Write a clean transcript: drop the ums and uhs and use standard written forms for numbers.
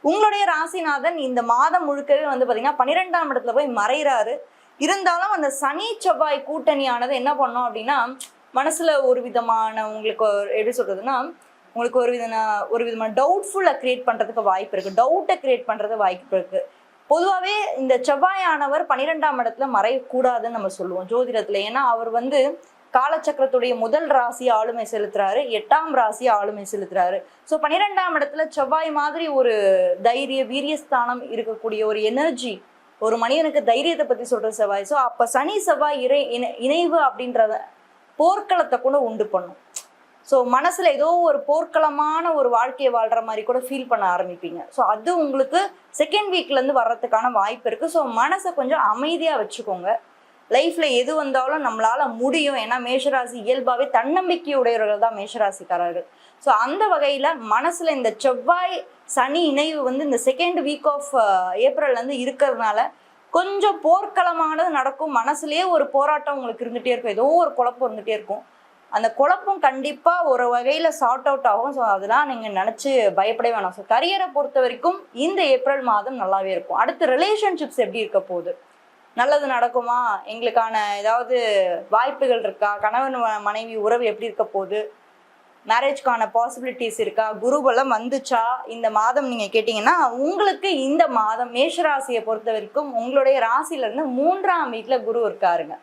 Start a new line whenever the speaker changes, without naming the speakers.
உங்களுடைய ராசிநாதன் இந்த மாதம் முழுக்கவே வந்து பாத்தீங்கன்னா 12ஆம் இடத்துல போய் மறைகிறாரு. இருந்தாலும் அந்த சனி செவ்வாய் கூட்டணியானது என்ன பண்ணும் அப்படின்னா, மனசுல ஒரு விதமான உங்களுக்கு எப்படி சொல்றதுன்னா, உங்களுக்கு ஒரு விதமான டவுட்ஃபுல்லை கிரியேட் பண்றதுக்கு வாய்ப்பு இருக்கு. டவுட்டை கிரியேட் பண்றது வாய்ப்பு இருக்கு. பொதுவாகவே இந்த செவ்வாயானவர் 12ஆம் இடத்துல மறையக்கூடாதுன்னு நம்ம சொல்லுவோம் ஜோதிடத்துல. ஏன்னா அவர் வந்து காலச்சக்கரத்துடைய முதல் ராசி ஆளுமை செலுத்துறாரு, 8ஆம் ராசி ஆளுமை செலுத்துறாரு. ஸோ 12ஆம் இடத்துல செவ்வாய் மாதிரி ஒரு தைரிய வீரியஸ்தானம் இருக்கக்கூடிய ஒரு எனர்ஜி, ஒரு மனிதனுக்கு தைரியத்தை பத்தி சொல்ற செவ்வாய். ஸோ அப்ப சனி செவ்வாய் இணைவு அப்படின்றத போர்க்களத்தை கூட உண்டு பண்ணும். ஸோ மனசுல ஏதோ ஒரு போர்க்களமான ஒரு வாழ்க்கையை வாழ்ற மாதிரி கூட ஃபீல் பண்ண ஆரம்பிப்பீங்க. ஸோ அது உங்களுக்கு செகண்ட் வீக்ல இருந்து வர்றதுக்கான வாய்ப்பு இருக்கு. ஸோ மனசை கொஞ்சம் அமைதியா வச்சுக்கோங்க. லைஃப்ல எது வந்தாலும் நம்மளால முடியும். ஏன்னா மேஷராசி இயல்பாவே தன்னம்பிக்கையுடையவர்கள் தான் மேஷராசிக்காரர்கள். ஸோ அந்த வகையில மனசுல இந்த செவ்வாய் சனி இணைவு வந்து இந்த செகண்ட் வீக் ஆஃப் ஏப்ரல்ல இருந்து இருக்கிறதுனால கொஞ்சம் போர்க்களமானது நடக்கும். மனசுலயே ஒரு போராட்டம் உங்களுக்கு இருந்துகிட்டே இருக்கும், ஏதோ ஒரு குழப்பம் இருந்துகிட்டே இருக்கும். அந்த குழப்பம் கண்டிப்பா ஒரு வகையில சார்ட் அவுட் ஆகும். ஸோ அதெல்லாம் நீங்க நினைச்சு பயப்படவே வேணாம். ஸோ கரியரை பொறுத்த வரைக்கும் இந்த ஏப்ரல் மாதம் நல்லாவே இருக்கும். அடுத்து ரிலேஷன்ஷிப்ஸ் எப்படி இருக்க போகுது, நல்லது நடக்குமா, எங்களுக்கான ஏதாவது வாய்ப்புகள் இருக்கா, கணவன் மனைவி உறவு எப்படி இருக்க போகுது, மேரேஜ்க்கான பாசிபிலிட்டிஸ் இருக்கா, குருபலம் வந்துச்சா இந்த மாதம் நீங்க கேட்டீங்கன்னா, உங்களுக்கு இந்த மாதம் மேஷராசியை பொறுத்த வரைக்கும் உங்களுடைய ராசியில இருந்து 3ஆம் வீட்டுல குரு இருக்காருங்க.